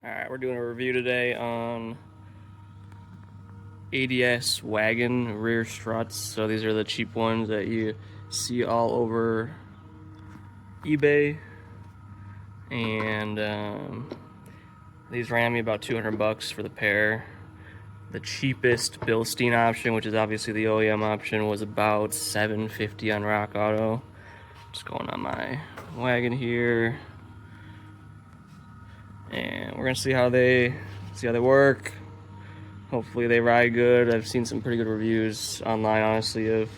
Alright, we're doing a review today on ADS Wagon rear struts. So these are the cheap ones that you see all over eBay. And these ran me about 200 bucks for the pair. The cheapest Bilstein option, which is obviously the OEM option, was about $750 on Rock Auto. Just going on my wagon here. And we're gonna see how they work. Hopefully they ride good. I've seen some pretty good reviews online, honestly, of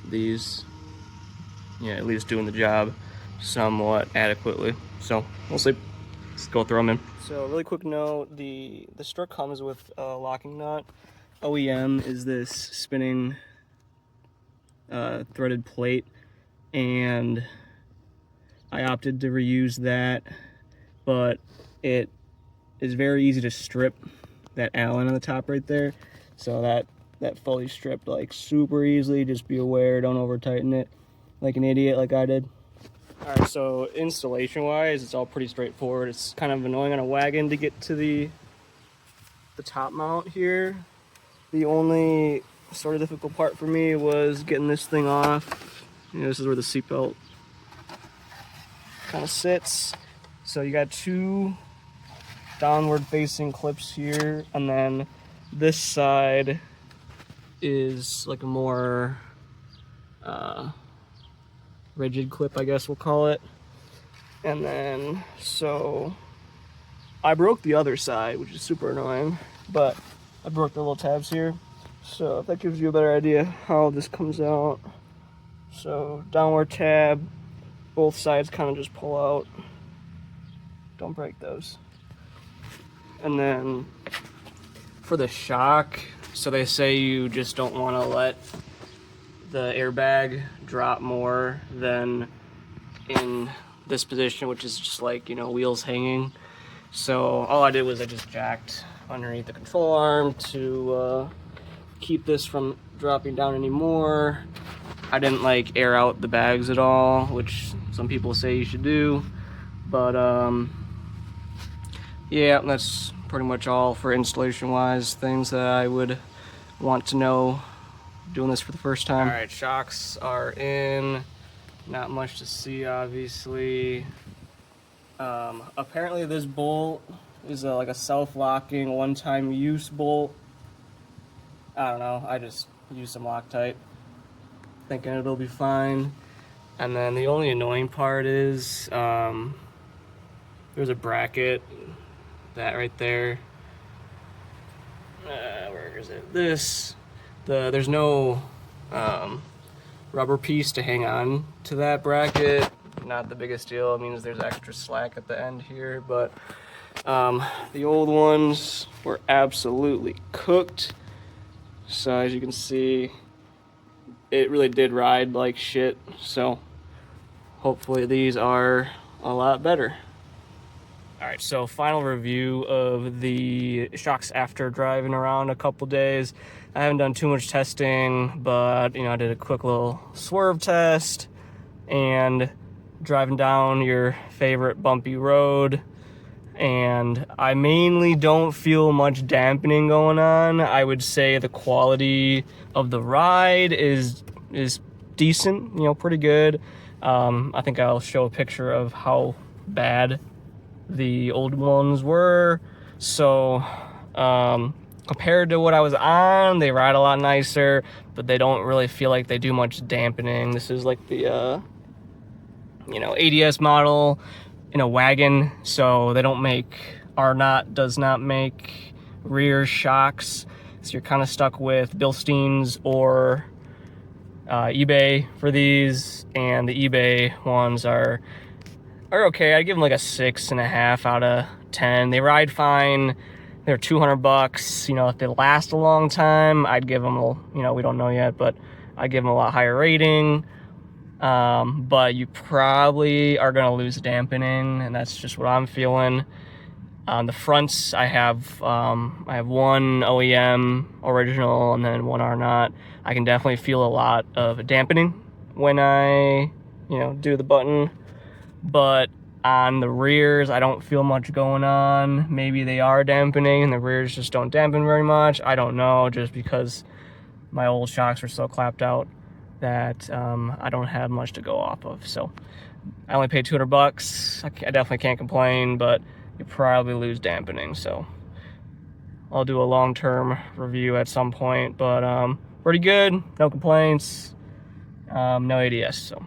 these. Yeah, at least doing the job somewhat adequately. So we'll see. Let's go throw them in. So really quick note: the strut comes with a locking nut. OEM is this spinning threaded plate, and I opted to reuse that, but it is very easy to strip that Allen on the top right there. So that fully stripped like super easily. Just be aware, don't over tighten it like an idiot like I did. All right, so installation wise, it's all pretty straightforward. It's kind of annoying on a wagon to get to the top mount here. The only sort of difficult part for me was getting this thing off. You know, this is where the seatbelt kind of sits. So you got two downward facing clips here, and then this side is like a more rigid clip, I guess we'll call it. And then so I broke the other side, which is super annoying, but I broke the little tabs here. So if that gives you a better idea how this comes out. So downward tab, both sides kind of just pull out. Don't break those. And then for the shock, so they say you just don't want to let the airbag drop more than in this position, which is just like, you know, wheels hanging. So all I did was I just jacked underneath the control arm to keep this from dropping down anymore. I didn't like air out the bags at all, which some people say you should do, but yeah, that's pretty much all for installation wise, things that I would want to know doing this for the first time. All right, shocks are in. Not much to see, obviously. Apparently this bolt is like a self-locking one-time use bolt. I don't know, I just used some Loctite thinking it'll be fine. And then the only annoying part is there's a bracket, that right there. Where is it? There's no rubber piece to hang on to that bracket. Not the biggest deal. It means there's extra slack at the end here, but the old ones were absolutely cooked. So as you can see, it really did ride like shit. So hopefully these are a lot better. All right, so final review of the shocks after driving around a couple days. I haven't done too much testing, but you know, I did a quick little swerve test and driving down your favorite bumpy road, and I mainly don't feel much dampening going on. I would say the quality of the ride is decent, you know, pretty good. I think I'll show a picture of how bad the old ones were. So compared to what I was on, they ride a lot nicer, but they don't really feel like they do much dampening. This is like the you know, ADS model in a wagon, so they don't make, does not make rear shocks, so you're kind of stuck with Bilsteins or eBay for these. And the eBay ones are okay. I'd give them like a 6.5 out of 10. They ride fine. They're 200 bucks. You know, if they last a long time, I'd give them, you know, we don't know yet, but I'd give them a lot higher rating. But you probably are going to lose dampening, and that's just what I'm feeling. On the fronts, I have one OEM original and then one R not. I can definitely feel a lot of dampening when I, you know, do the button. But On the rears, I don't feel much going on. Maybe they are dampening and the rears just don't dampen very much. I don't know, just because my old shocks are so clapped out that I don't have much to go off of. So I only paid $200. I definitely can't complain, but you probably lose dampening. So I'll do a long-term review at some point, but pretty good, no complaints, no ADS. So